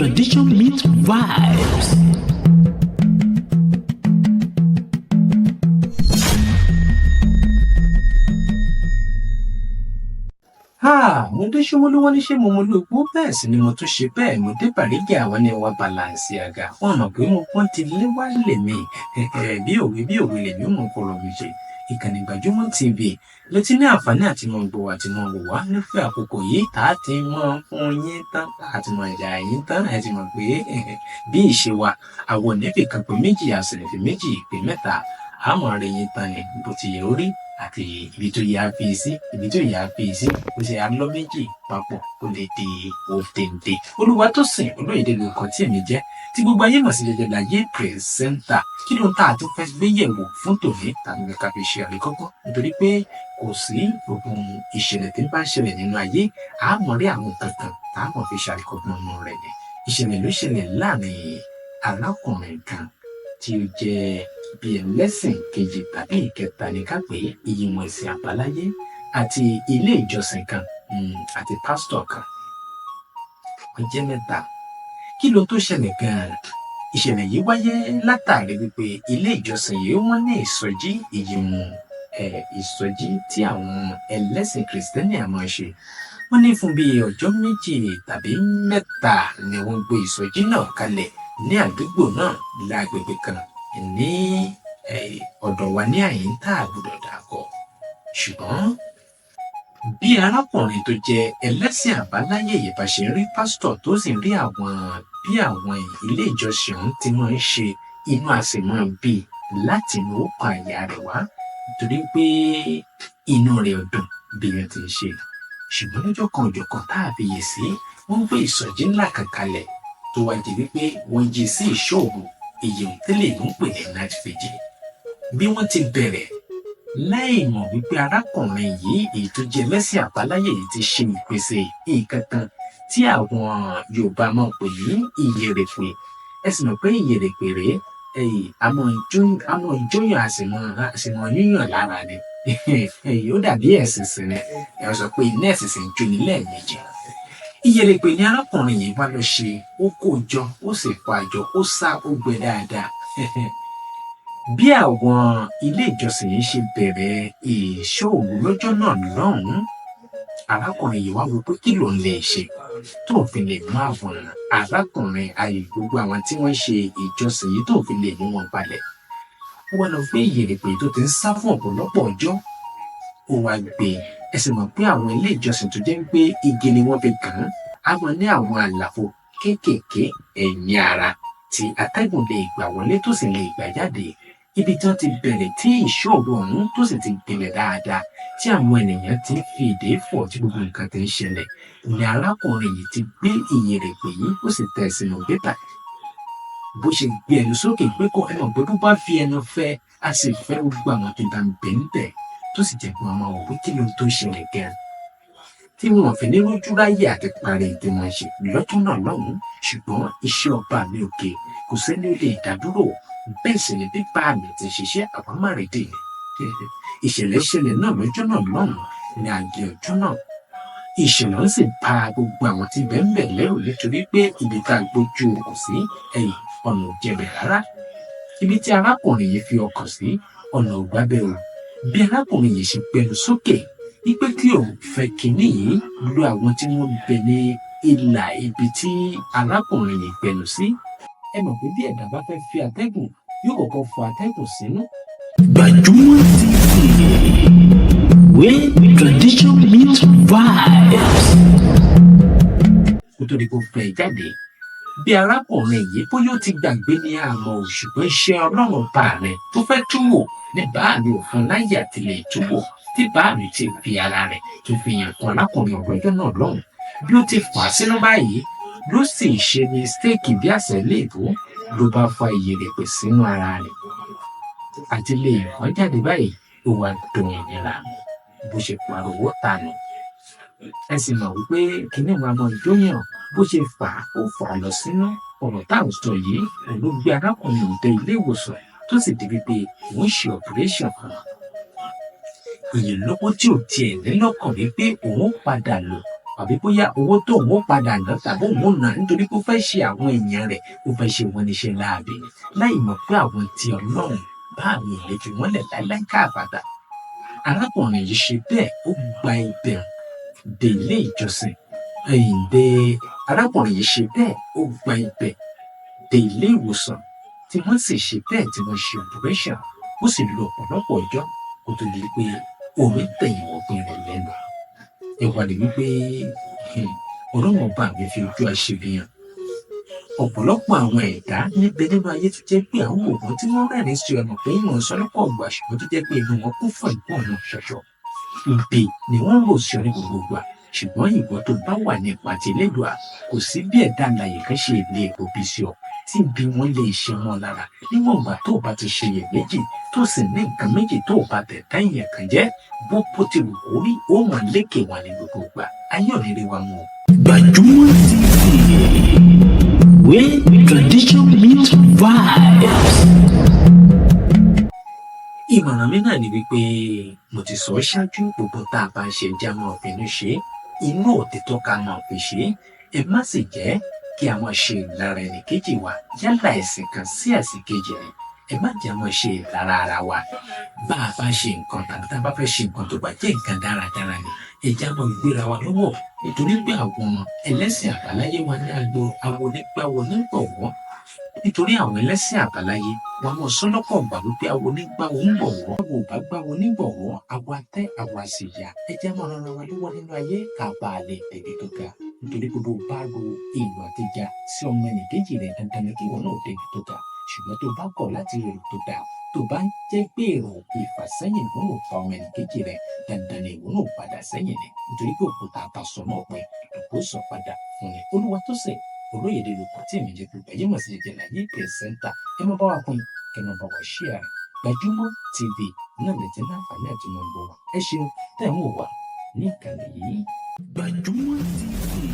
tradition meets vibes. Mo dé Ṣómólú wọ́n ní ṣé mo mọ olóògbé bẹ́ẹ̀ sì ni mo tún ṣe bẹ́ẹ̀ mo dé Bàrígà àwọn ní wa Balenciaga wọ́n mọ̀ pé mo pọ́n ti lé wá lèmi bí òwe lèmi ò mọ̀ kọ̀rọ̀ mi ṣe ìkànnì Gbajúmọ̀ TV ló ti ní àǹfààní àti mọ̀ gbọ́ àti mọ̀ wò wá nífẹ̀ẹ́ àkókò yìí tá a ti mọ̀ fún yín tán àti mọ̀ ìjà yín tán ẹ ti mọ̀ pé bí ìṣe wa àwọn onífì kan pé méjì àṣẹlẹ̀fẹ̀ méjì pé mẹ́ta àmọ́ rẹ̀ yín tán ni bó ti yẹ orí àti ibi tó yà á fi sí ó ṣe alọ́ méjì papọ̀ kó lè di òtẹ̀ǹtẹ̀. Olúwatósìn Olóyèdè lórúkọ tí èmi jẹ́ tí gbogbo ayé mọ̀ sí Jẹjẹláyé pírẹsẹ́ńtà kí ló ń tà tó fẹ́ gbé yẹ̀wò fún tòní tàbí ká fi ṣe àríkọ́kọ́ nítorí pé kò sí gbogbo ìṣẹ̀lẹ̀ tí ń bá ṣẹlẹ̀ nínú ayé àmọ́ rí àwọn kankan táwọn fi ṣàríkọ́gbọ́n nínú rẹ̀ ni ìṣẹ̀lẹ̀ ló ṣẹlẹ̀ láàrin arákùnrin kan tí ó jẹ́ bí ẹlẹ́sìn kejì tàbí ìkẹta ní ká pé ìyìnwó ẹ̀sìn àbáláyé àti ilé ìjọsìn kan àti pásítọ̀ kan wọ́n jẹ́ mẹ́ta. Kí ló tó ṣẹlẹ̀ gan-an? Ìṣẹ̀lẹ̀ yìí wáyé látàrí wípé ilé ìjọsìn yìí wọ́n ní ìsọjí ìyìnwó ìsọjí tí àwọn ẹlẹ́sìn kìrìsìtẹ́nì àmọ́ ṣe. Wọ́n ní fún bíi ọjọ́ méjì tàbí mẹ́ta ni wọ́n gbé ìsọjí náà kalẹ̀ ní àdúgbò náà lágbègbè kan ní ọ̀dọ̀ wa ní àyíntà àbúdọ̀ dàkọ̀. Ṣùgbọ́n bí arákùnrin tó jẹ́ ẹlẹ́sìn àbáláyé yìí bá ṣe rí pásítọ̀ tó sì rí bí àwọn ilé ìjọsìn ọ̀hún ti máa ń ṣe inú àsèmọ́ bí láti inú ọkàn àyà rẹ̀ wá nítorí pé inú rẹ̀ ò dùn bí wọ́n ti ń ṣe. Ṣùgbọ́n lọ́jọ́ kan ọjọ́ kan tá a fi yè sí wọ́n gbé ìsọjí ńlá kan kalẹ̀ tó wá di wípé wọ́n jí sí ìṣòro èyí tẹ́lẹ̀ ló ń pè ní night vigil. Bí wọ́n ti bẹ̀rẹ̀ láì mọ̀ wípé arákùnrin yìí èyí tó jẹ́ ẹlẹ́sìn àbáláyé yìí ti ṣe ìpèsè nǹkan kan tí àwọn Yorùbá máa ń pè ní ìyèrèpè. Ẹ sì mọ̀ pé ìyèrèpè rèé àmọ́ ìjóyàn àsìmọ̀ yíyàn lára ni ó dàbí ẹ̀sìnsìn ni ẹ sọ pé iná ẹ̀sìnsìn jó ní lẹ́ẹ̀mejì. Ìyèrèpè ni arákùnrin yìí wá lọ ṣe ó kó jọ ó sì pa àjọ ó sá ó gbẹ dáadáa. Bí àwọn ilé ìjọsìn yìí ṣe bẹ̀rẹ̀ ìṣòro lọ́jọ́ náà lọ́hùn-ún arákùnrin yìí wá wò pé kí ló ń lè ṣe tó fi lè mú àwọn arákùnrin ayé gbogbo àwọn tí wọ́n ṣe ìjọsìn yìí tó fi lè mú wọn balẹ̀. Wọ́n lọ gbé ìyèrèpè tó ti ń sá fún ọ̀pọ̀lọpọ̀ ọjọ́ ó wá gbé ẹ sì mọ̀ pé àwọn ilé ìjọsìn tó jẹ́ pé igi ni wọ́n fi kàn án á máa ní àwọn àlàfo kéékèèké ẹ̀yìn ara tí atẹ́gùn lè gbà wọlé tó sì lè gbà jáde. Ibi tí wọ́n ti bẹ̀rẹ̀ tí ìṣòro ọ̀hún tó sì ti gbilẹ̀ dáadáa tí àwọn ènìyàn ti fi ìdè fọ̀ tí gbogbo nǹkan ti ń ṣẹlẹ̀ ni arákùnrin yìí ti gbé ìyèrèpè yìí ó sì tẹ̀ sínú bébà. Bó ṣe gbé ẹnu sókè pé kó ẹ mọ̀ pé bó bá fi ẹnu fẹ́ a sì fẹ́ gbogbo àwọn tó bá ń bẹ̀ ń bẹ̀ tó sì jẹ́ pé wọ́n máa wò pé kí ló tó ṣẹlẹ̀ gan-an tí wọn fi ní rójú ráyè àti parí tí wọ́n ṣe lọ́jọ́ náà lọ́hùn-ún. Ṣùgbọ́n iṣẹ́ ọba mi òkè kò sẹ́ni lè dádúró bẹ́ẹ̀ sì ni bíbá mi ti ṣiṣẹ́ àbámárèdè ìṣẹ̀lẹ̀ náà lọ́jọ́ náà lọ́hùn-ún ní àgbẹ̀ ọjọ́ náà. Ìṣẹ̀lẹ̀ sì pa gbogbo àwọn tí bẹ́ẹ̀ ń bẹ̀ lẹ́rù nítorí pé ibi tá a gbójú okùn sí ọ̀nà ò jẹ̀bẹ̀ rárá. Ibi tí arákùnrin yìí fi ọkàn sí ọ̀nà ò gbábẹ́ o. Bí arákùnrin yìí ṣe gbẹnu sókè wípé kí òun fẹ́ kínní yìí lu àwọn tí wọ́n bẹ ní ìlà ibi tí arákùnrin yìí gbẹnu sí. Ẹ mọ̀ pé bí ẹ̀dá bá fẹ́ fi atẹ́gùn yóò kọ́kọ́ fọ atẹ́gùn sínú. Gbajúmọ̀ TV, where tradition meets vibes. Kó tó di kó fẹ́ jáde bí arákùnrin yìí bóyá ó ti gbàgbé ní àmọ́ ṣùgbọ́n iṣẹ́ Ọlọ́run bá rẹ̀ tó fẹ́ túwò ní báàmì òfin láyé àtìlẹ̀ túwò tí báàmì ti fi ara rẹ̀ tó fi hàn fún arákùnrin ọ̀gbẹ́jọ́ náà lọ́hùn bí ó ti fà á sínú báyìí ló sì ṣe mistake bí àṣẹ léèbó ló bá fa ìyèrèpè sínú ara rẹ̀ àti lè wọ́n jáde báyìí ó wá dùn ìnira bó ṣe pariwo tànù. Ẹ sì mọ̀ wípé kíní wa mọ ìdóyàn bó ṣe fà á lọ sínú ọ̀rọ̀ tá à ń sọ yìí ló gbé arákùnrin òde ilé ìwòsàn tó sì di wípé òun ṣe operation kan. Èyí lọ́wọ́ tí ò tiẹ̀ ní lọ́kàn wípé òun padà lò àbí bóyá owó tó òun ó padà ná tàbí òun ó ná nítorí pé ó fẹ́ ṣe àwọn èèyàn rẹ̀ ó fẹ́ ṣe wọ́n níṣẹ́ láabi láì mọ̀ pé àwọn tí Ọlọ́run bá mi lè fi wọ́n lẹ̀ láíláí káàbàtà. Arákùnrin yìí ṣe bẹ́ẹ̀ ó gba ibẹ̀ dé ilé ìjọsìn arákùnrin yìí ṣe bẹ́ẹ̀ ó gba ibẹ̀ dé ilé ìwòsàn tí wọ́n sì ṣe bẹ́ẹ̀ tí wọ́n ṣe operation ó sì lo ọ̀pọ̀lọpọ̀ ọjọ́ kó tó di pé omi tẹ̀yìn ọ̀gbìn rẹ̀ lẹ́nu. Ẹ̀wà lè wípé Ọlọ́run ọba mi fi ojú àṣebíyàn. Ọ̀pọ̀lọpọ̀ àwọn ẹ̀dá níbẹ̀ nínú ayé tó jẹ́ pé àwọn òògùn tí wọ́n rẹ́rìn sí ọ̀nà pé ìmọ̀ sọ́lọ́pọ̀ ọgbà ṣùgbọ́n tó jẹ́ pé inú wọn kún fún ìgbọ́n ọ̀nà ṣọ̀ṣọ̀. Ibi ni wọ́n rò sí ọ ní gbogbo ìgbà ṣùgbọ́n ìwọ tó bá wà ní ipa ti Elédùà kò sí bí ẹ̀dá alààyè kan ṣe lè òbí sí ọ tí bí wọ́n lè ṣe wọn lára níwọ̀n ìgbà tó bá ti ṣe iyèméjì tó sì ní nǹkan méjì tó bá tẹ̀ dá ìyẹn kan jẹ́ bó ti wù kó rí ó wọn lékè wọn ní gbogbo ìgbà ayé òrèrè wa mú. Gbajúmọ̀ TV, where tradition meets vibes. Ìmọ̀ràn mi náà ni wípé mo ti sọ ṣáájú gbogbo tá a bá ń ṣe jẹ́ máa bínú ṣe inú òtítọ́ ká máa fi ṣe ẹ má sì jẹ́ kí a máa ṣe ìlara ẹnì kejì wa yálà ẹ̀sìn kan sí ẹ̀sìn kejì rẹ̀ ẹ má jẹ́ máa ṣe ìlara ara wa bá a bá ṣe nǹkan tàbí tá a bá fẹ́ ṣe nǹkan tó bá jẹ́ nǹkan dáradára ni ẹ já máa gbéra wa lọ́wọ́ nítorí pé àwọn ẹlẹ́sìn àbáláyé wa ní agbo àwọn onígbàwọ nígbọ̀wọ́ nítorí àwọn ẹlẹ́sìn àbáláyé wọn mọ̀ sọ́lọ́pọ̀ gbà wípé àwọn onígbàwọ ń bọ̀wọ́ àwọn ò bá gbàwọ nígbọ̀wọ́ àwọn atẹ́ àwọn àṣìyà ẹ já máa ran wa lọ́wọ́ nínú ayé ká bá a lè tẹ̀lé tó ga nítorí pé bó bá ro èèlò àtijọ́ sí ọmọ ẹnìkejì rẹ̀ dandan ni kí wọn náà tẹ̀lé tó ga ṣùgbọ́n tó bá kọ̀ láti rèrò tó dáa tó bá ń jẹ́ pé èrò ìfàsẹ́yìn ló ń fa ọmọ ẹnìkejì rẹ̀ dandan ni ìwọ náà padà sẹ́yìn ni nítorí pé òkúta àbàsọ náà pẹ́ ìdòkó sọ padà fún ni olúwa tó sẹ̀ olóyèdè ló kàn tí èmi jẹ́ pé ẹ̀yẹ́ mọ̀ sí jẹjẹrẹ láyé pẹ̀sẹ́ńtà ẹ má bá wa pín kẹ́ má bá wa ṣíà rẹ̀ Gbajúmọ̀ TV náà lè ti láǹfààní àti mọ̀ ń bọ̀ wá ẹ ṣeun tẹ̀ ń wò wá ní ìkànnì yìí. Gbajúmọ̀ TV.